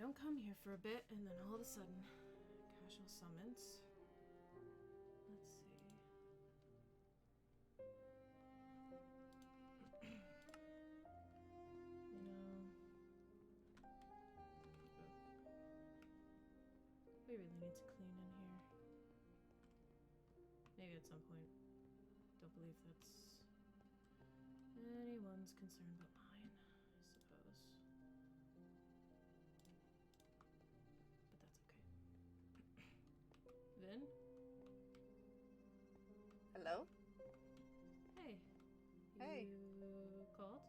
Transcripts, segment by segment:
don't come here for a bit, and then all of a sudden, casual summons. Let's see. You know, we really need to clean in here. Maybe at some point. Don't believe that's anyone's concern but mine, I suppose. But that's okay. Vin? Hello? Hey. Hey. You called?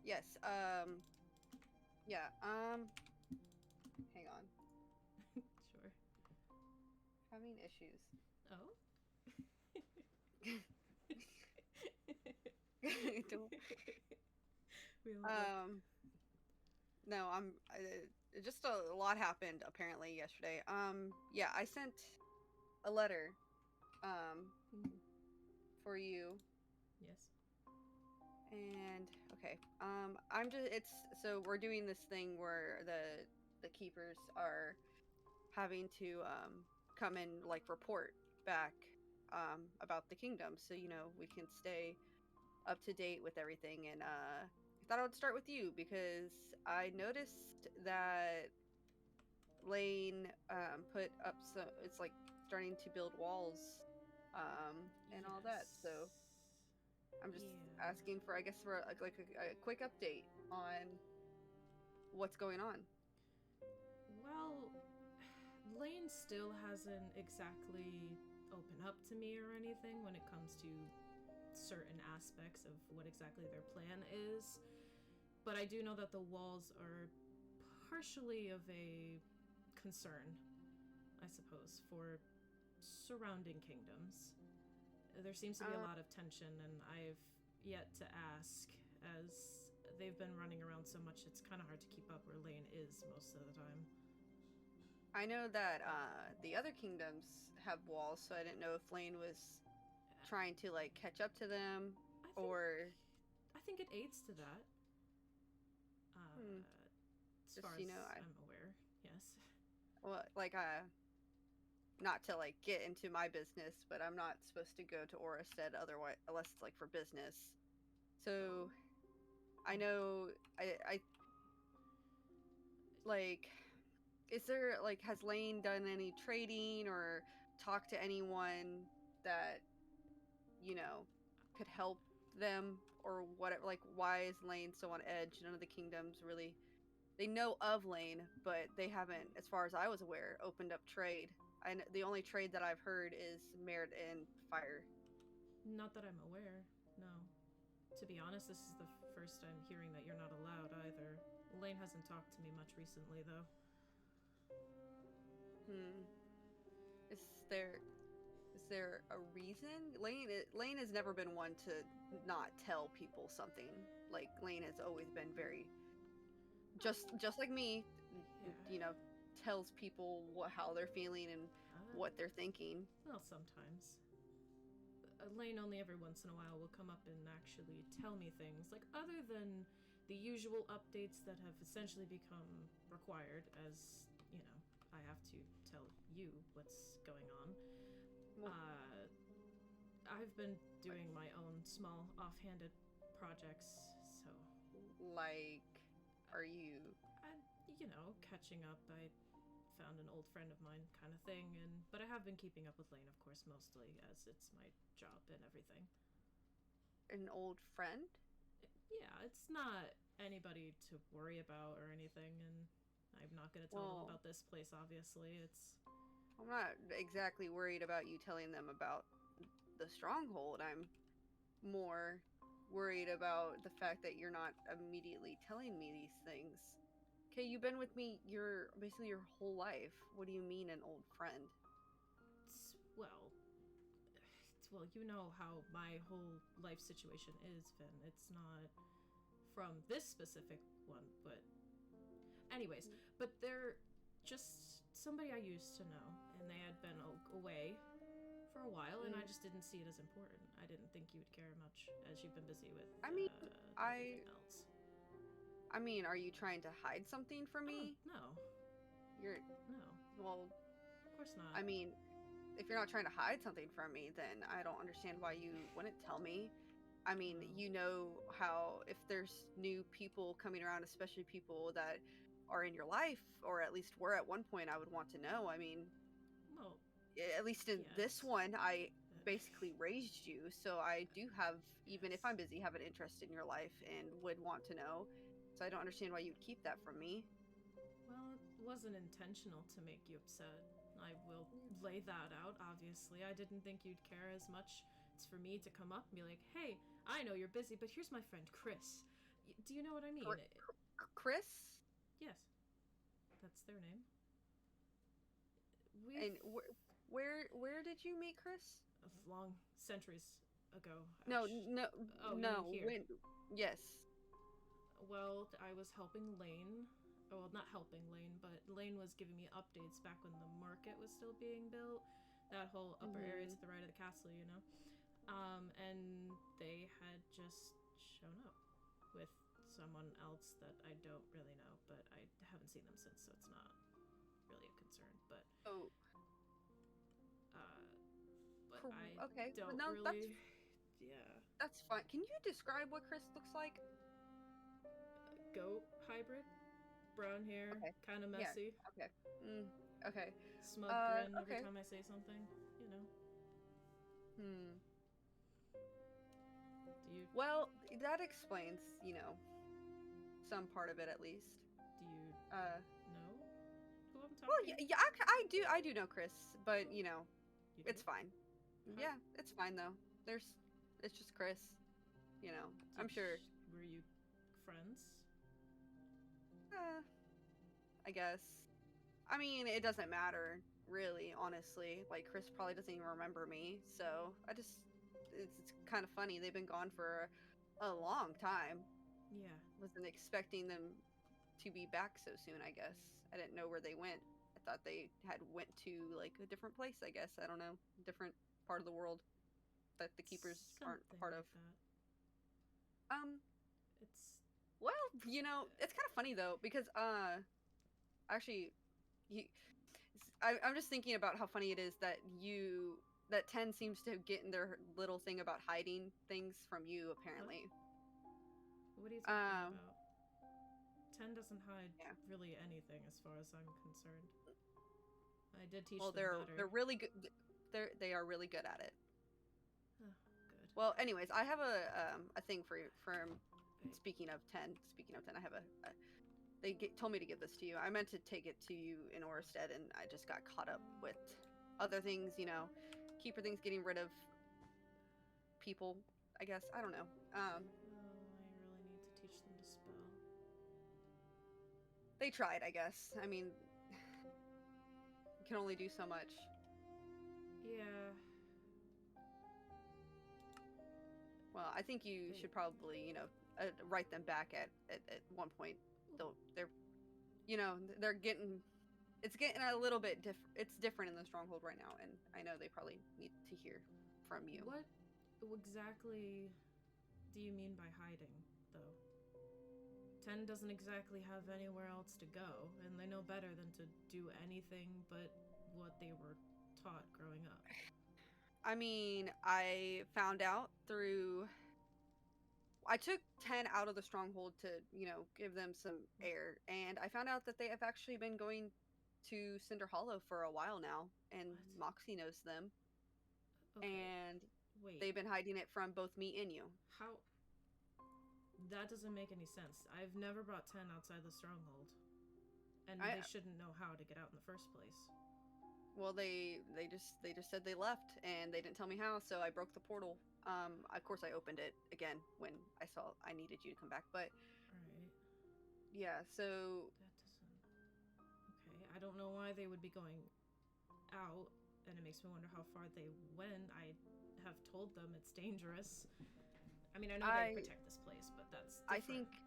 Yes, yeah, hang on. Sure. Having issues. Oh? Don't. We all No, just a lot happened apparently yesterday. Yeah, I sent a letter, for you. Yes. And, okay, so we're doing this thing where the keepers are having to, come and, like, report back, about the kingdom, so, we can stay up to date with everything, and, I thought I would start with you, because I noticed that Lane, put up it's, like, starting to build walls, and all that, so Yes. I'm just Yeah. asking for, I guess, for, like, a quick update on what's going on. Well, Lane still hasn't exactly opened up to me or anything when it comes to certain aspects of what exactly their plan is. But I do know that the walls are partially of a concern, I suppose, for surrounding kingdoms. There seems to be a lot of tension, and I've yet to ask, as they've been running around so much, it's kind of hard to keep up where Lane is most of the time. I know that the other kingdoms have walls, so I didn't know if Lane was trying to, like, catch up to them, I think, or I think it aids to that. As just, far as I'm aware, yes. well, like, not to, like, get into my business, but I'm not supposed to go to Oristed otherwise, unless it's, like, for business. So I know, I like, is there, like, has Lane done any trading or talked to anyone that, you know, could help them, or whatever? Like, why is Lane so on edge? None of the kingdoms really, they know of Lane, but they haven't, as far as I was aware, opened up trade. The only trade that I've heard is merit and fire. Not that I'm aware, no. To be honest, this is the first I'm hearing that you're not allowed either. Lane hasn't talked to me much recently, though. Hmm. Is there a reason? Lane has never been one to not tell people something. Like, Lane has always been very, just like me, Yeah. tells people how they're feeling and what they're thinking. Well, sometimes. Lane only every once in a while will come up and actually tell me things, like, other than the usual updates that have essentially become required, as, I have to tell you what's going on. Well, I've been doing my own small, offhanded projects, so. like, are you? Catching up. I found an old friend of mine, kind of thing, but I have been keeping up with Lane, of course, mostly, as it's my job and everything. An old friend? Yeah, it's not anybody to worry about or anything, and I'm not going to tell them Well, about this place, obviously. I'm not exactly worried about you telling them about the stronghold. I'm more worried about the fact that you're not immediately telling me these things. Okay, you've been with me basically your whole life. What do you mean an old friend? Well, you know how my whole life situation is, Finn. It's not from this specific one, but anyways, but they're just somebody I used to know, and they had been away for a while, and I just didn't see it as important. I didn't think you would care much, as you've been busy with I mean, everything else. I mean, are you trying to hide something from Oh, me? no. You're, No. well, Of course not. I mean, if you're not trying to hide something from me, then I don't understand why you wouldn't tell me. I mean, Well, you know how if there's new people coming around, especially people that are in your life, or at least were at one point, I would want to know. I mean, well, at least in this yes. one, I But basically raised you, so I do have, even if yes. I'm busy, have an interest in your life and would want to know. So I don't understand why you'd keep that from me. Well, it wasn't intentional to make you upset. I will lay that out, obviously. I didn't think you'd care as much. It's for me to come up and be like, hey, I know you're busy, but here's my friend Chris. Do you know what I mean? Chris, Yes, that's their name. We've and where did you meet Chris? long centuries ago. No, no, Oh, you mean no. here? When? Yes. Well, I was helping Lane. Oh, well, not helping Lane, but Lane was giving me updates back when the market was still being built. That whole upper area Hmm. to the right of the castle, you know? And they had just shown up with someone else that I don't really know, but I haven't seen them since, so it's not really a concern. Oh, Uh, but I okay. Well, don't no, really. Yeah. that's fine. Can you describe what Chris looks like? Goat hybrid, brown hair, Okay. kind of Yeah. messy, Okay. Mm, okay. smug grin every Okay. time I say something. You know. Hmm. Do you Well, that explains, some part of it at least. do you Uh, know who I'm well, talking? yeah, I do know Chris, but You do? it's fine. How Yeah, it's fine though. There's, it's just Chris. I'm did sure. were you friends? Uh, I guess. I mean, it doesn't matter, really, honestly. Like, Chris probably doesn't even remember me, so it's kind of funny. They've been gone for a long time. Yeah. Wasn't expecting them to be back so soon, I guess. I didn't know where they went. I thought they had went to, like, a different place, I guess. I don't know. Different part of the world that the keepers aren't a Something part of. like that. Um, It's well, it's kind of funny, though, because, actually, you, I'm just thinking about how funny it is that that 10 seems to get in their little thing about hiding things from you, what? apparently. What are you talking Um, about? 10 doesn't hide yeah. really anything as far as I'm concerned. I did teach Well, them they're better. really good. They are really good at it. Oh, good. Well, anyways, I have a thing for Wait. Speaking of 10, I have told me to give this to you. I meant to take it to you in Orsted, and I just got caught up with other things. Keeper things, getting rid of people. I guess I don't know. Oh, I really need to teach them to spell. They tried, I guess. I mean, you can only do so much. Yeah. Well, I think you should probably, write them back at one point. They're getting, it's getting a little bit different. It's different in the stronghold right now, and I know they probably need to hear from you. What exactly do you mean by hiding, though? 10 doesn't exactly have anywhere else to go, and they know better than to do anything but what they were taught growing up. I mean, I found out through. I took 10 out of the stronghold to, give them some air, and I found out that they have actually been going to Cinder Hollow for a while now, and What? Moxie knows them, Okay, and wait. they've been hiding it from both me and you. How? That doesn't make any sense. I've never brought 10 outside the stronghold, and I they shouldn't know how to get out in the first place. Well, they just said they left, and they didn't tell me how, so I broke the portal. Of course, I opened it again when I saw I needed you to come back, but Alright, yeah. So that doesn't. Okay, I don't know why they would be going out, and it makes me wonder how far they went. I have told them it's dangerous. I mean, I know they I protect this place, but that's I different. think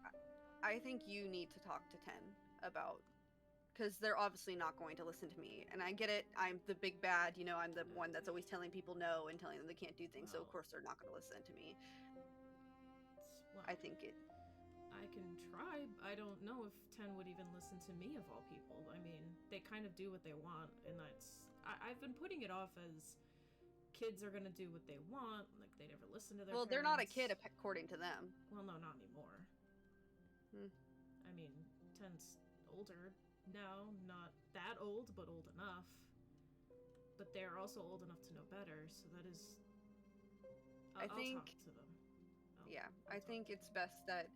I think you need to talk to 10 about, because they're obviously not going to listen to me. And I get it. I'm the big bad, I'm the one that's always telling people no and telling them they can't do things. So of Well, course they're not going to listen to me. well, I think it. I can try. I don't know if 10 would even listen to me, of all people. I mean, they kind of do what they want, and that's... I've been putting it off as kids are gonna do what they want, like they never listen to their Well, parents. they're not a kid according to them. Well, no, not anymore. I mean, 10's older now, not that old, but old enough. But they're also old enough to know better, so that is... I'll talk to them. I think it's best that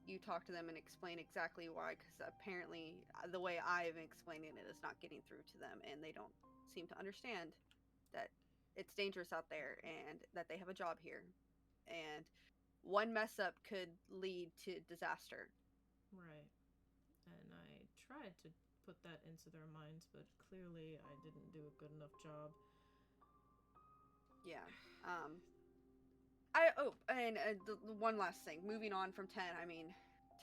you talk to them and explain exactly why, because apparently the way I've explained it is not getting through to them, and they don't seem to understand that it's dangerous out there and that they have a job here. And one mess up could lead to disaster. Right. And I tried to put that into their minds, but clearly I didn't do a good enough job. Yeah. The one last thing. Moving on from 10, I mean,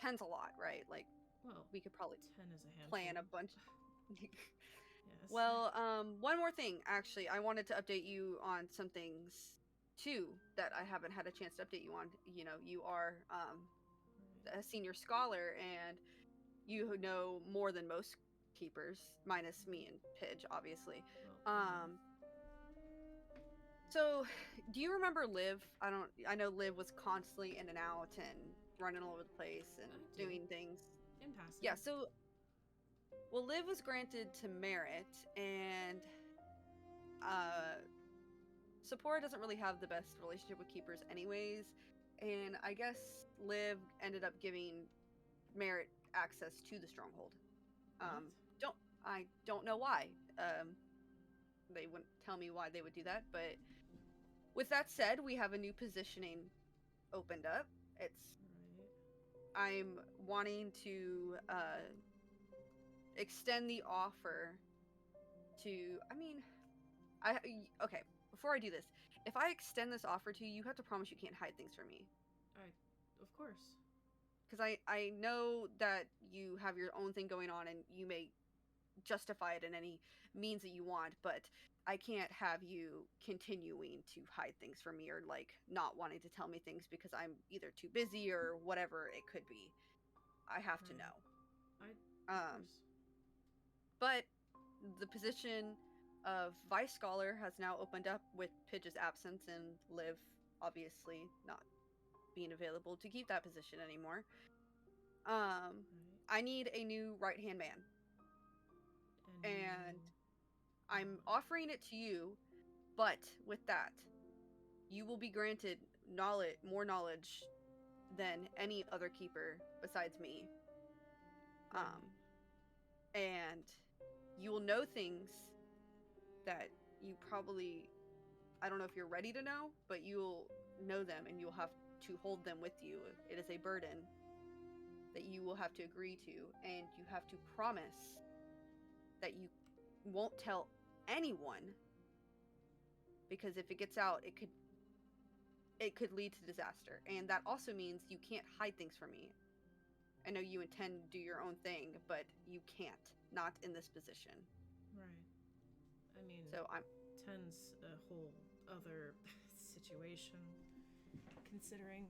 10's a lot, right? Like, well, we could probably 10 is a handful. plan a bunch. Yes. Well, one more thing, actually. I wanted to update you on some things, too, that I haven't had a chance to update you on. You know, you are a senior scholar, and you know more than most keepers, minus me and Pidge, obviously. Well, So, do you remember Liv? I know Liv was constantly in and out and running all over the place and doing things. In passing. Yeah, so, well, Liv was granted to Merit, and Sephora doesn't really have the best relationship with keepers anyways, and I guess Liv ended up giving Merit access to the stronghold. I don't know why. They wouldn't tell me why they would do that, but with that said, we have a new positioning opened up. I'm wanting to extend the offer to, okay, before I do this, if I extend this offer to you, you have to promise you can't hide things from me. Of course. Because I know that you have your own thing going on and you may justify it in any means that you want, but I can't have you continuing to hide things from me or like not wanting to tell me things because I'm either too busy or whatever it could be. I have to know. But the position of Vice Scholar has now opened up with Pidge's absence and Liv obviously not being available to keep that position anymore. I need a new right-hand man. And I'm offering it to you, but with that, you will be granted more knowledge than any other keeper besides me. And you will know things that you probably, I don't know if you're ready to know, but you'll know them and you'll have to hold them with you. It is a burden that you will have to agree to, and you have to promise that you won't tell anyone, because if it gets out, it could lead to disaster. And that also means you can't hide things from me. I know you intend to do your own thing, but you can't, not in this position. Right. I mean, so 10's a whole other situation, considering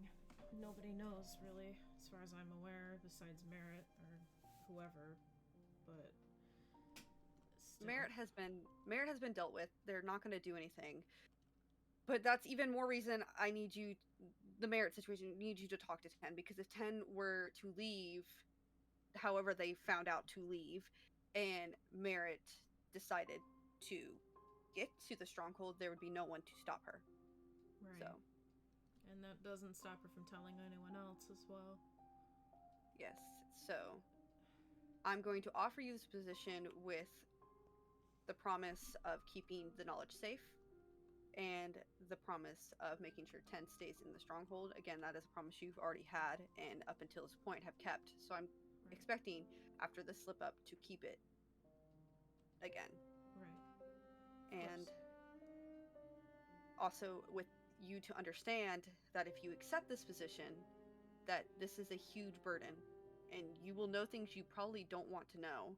nobody knows really, as far as I'm aware, besides Merit or whoever. But still. Merit has been dealt with. They're not going to do anything. But that's even more reason I need you, the Merit situation, need you to talk to 10, because if 10 were to leave, however they found out to leave, and Merit decided to get to the stronghold, there would be no one to stop her. Right. So. And that doesn't stop her from telling anyone else as well. Yes. So, I'm going to offer you this position with the promise of keeping the knowledge safe, and the promise of making sure 10 stays in the stronghold. Again, that is a promise you've already had and up until this point have kept. So I'm expecting after the slip up to keep it again. Right. And also with you to understand that if you accept this position, that this is a huge burden and you will know things you probably don't want to know.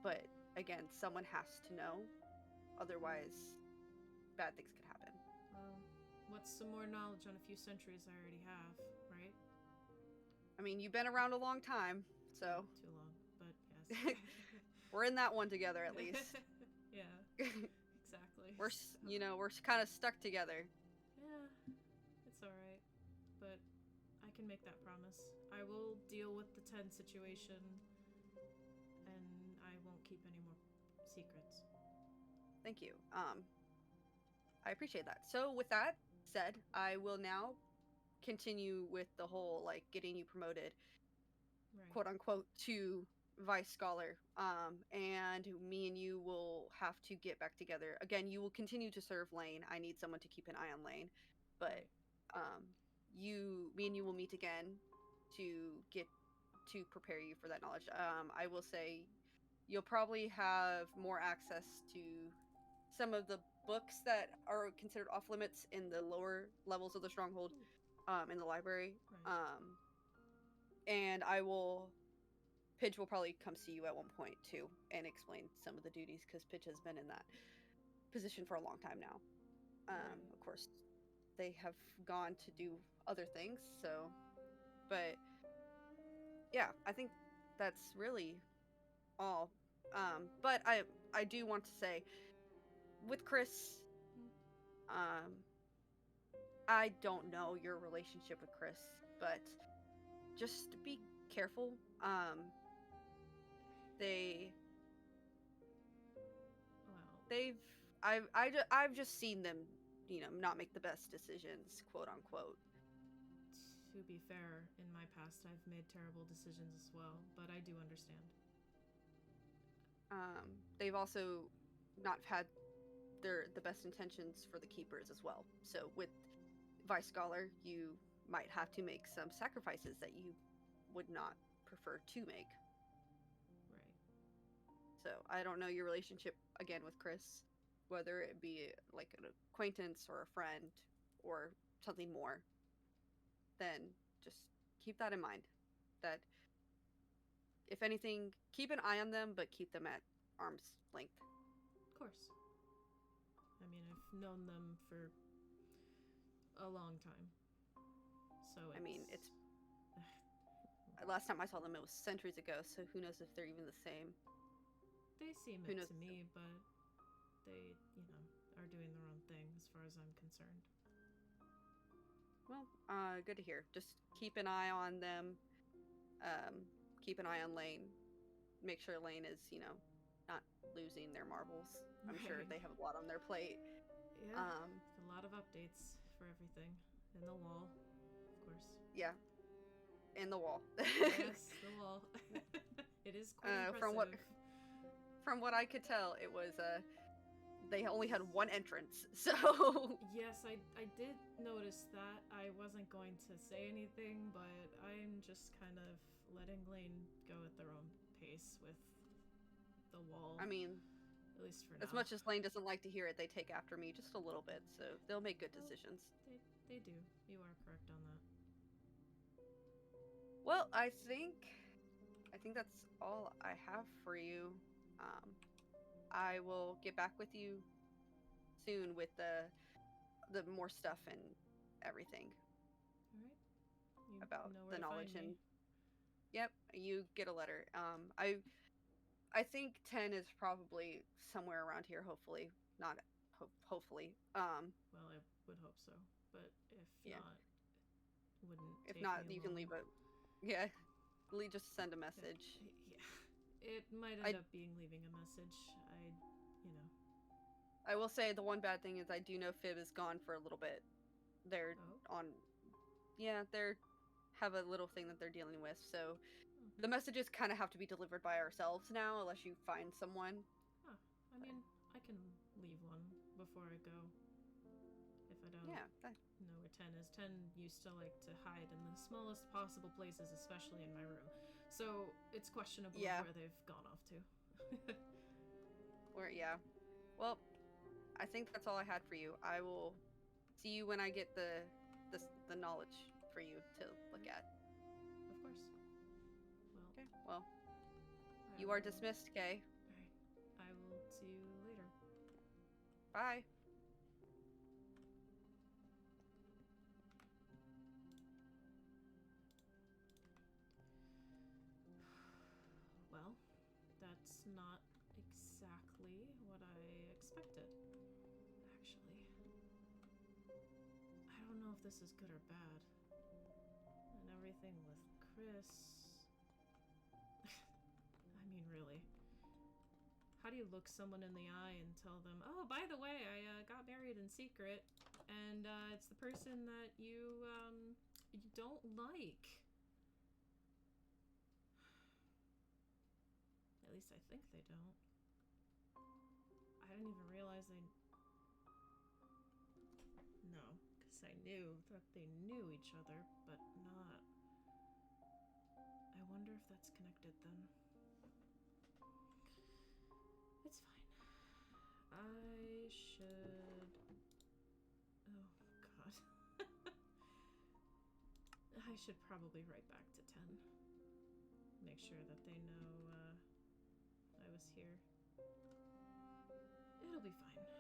But again, someone has to know. Otherwise, bad things could happen. What's some more knowledge on a few centuries I already have, right? I mean, you've been around a long time, so Too long, but yes. we're in that one together at least. Yeah, exactly. We're kind of stuck together. Yeah, it's alright. But I can make that promise. I will deal with the 10 situation, and I won't keep any more secrets. Thank you. I appreciate that. So with that said, I will now continue with the whole like getting you promoted, Right. quote unquote, to vice scholar. And me and you will have to get back together. Again, you will continue to serve Lane. I need someone to keep an eye on Lane. But Right. me and you will meet again to get to prepare you for that knowledge. I will say you'll probably have more access to some of the books that are considered off limits in the lower levels of the stronghold, in the library. Right. And Pidge will probably come see you at one point too and explain some of the duties because Pidge has been in that position for a long time now. Right. Of course, they have gone to do other things. So, but yeah, I think that's really all. But I do want to say, with Chris, um, I don't know your relationship with Chris, but just be careful. They Well, they've I've just seen them, not make the best decisions, quote unquote. to be fair, in my past I've made terrible decisions as well, but I do understand. They've also not had the best intentions for the keepers as well. So with Vice Scholar, you might have to make some sacrifices that you would not prefer to make. Right. So I don't know your relationship again with Chris, whether it be like an acquaintance or a friend or something more. Then just keep that in mind. That if anything, keep an eye on them, but keep them at arm's length. Of course. I mean, I've known them for a long time. So I mean, it's. it's last time I saw them, it was centuries ago. So who knows if they're even the same? They seem Who it knows? to me, but they, are doing their own thing as far as I'm concerned. Well, good to hear. Just keep an eye on them. Keep an eye on Lane. Make sure Lane is, not losing their marbles. I'm sure Right. they have a lot on their plate. Yeah. A lot of updates for everything. In the wall, of course. Yeah, in the wall. Yes, the wall. It is quite impressive. From what I could tell, it was they only had one entrance. So Yes, I did notice that. I wasn't going to say anything, but I'm just kind of letting Lane go at their own pace with the wall. I mean, At least for as now. much as Lane doesn't like to hear it, they take after me just a little bit, so they'll make good decisions. They do. You are correct on that. Well, I think that's all I have for you. I will get back with you soon with the more stuff and everything All right. You about know the where to knowledge. find And me. yep, you get a letter. I think 10 is probably somewhere around here. Hopefully, not. Hopefully. Well, I would hope so, but if Yeah. not, wouldn't If take not, me you can long. leave it. Yeah, just send a message. Yeah. It might I end up being leaving a message. I will say the one bad thing is I do know Fib is gone for a little bit. They're Oh. on. Yeah, they're have a little thing that they're dealing with. So Oh. the messages kind of have to be delivered by ourselves now, unless you find someone. Huh. I mean, I can leave one before I go. If I don't Yeah. know where 10 is. 10 used to like to hide in the smallest possible places, especially in my room. So it's questionable Yeah. where they've gone off to. Yeah. Well, I think that's all I had for you. I will see you when I get the knowledge for you to look at. Of course. Well. Okay. Well, I you will... are dismissed, Kay. Alright. I will see you later. Bye. That's not exactly what I expected, actually. I don't know if this is good or bad. And everything with Chris... I mean, really. How do you look someone in the eye and tell them, oh, by the way, I got married in secret, and it's the person that you don't like? At least I think they don't. I didn't even realize they... No, because I knew that they knew each other, but not... I wonder if that's connected then. It's fine. I should... Oh, God. I should probably write back to 10. Make sure that they know, I was here. It'll be fine.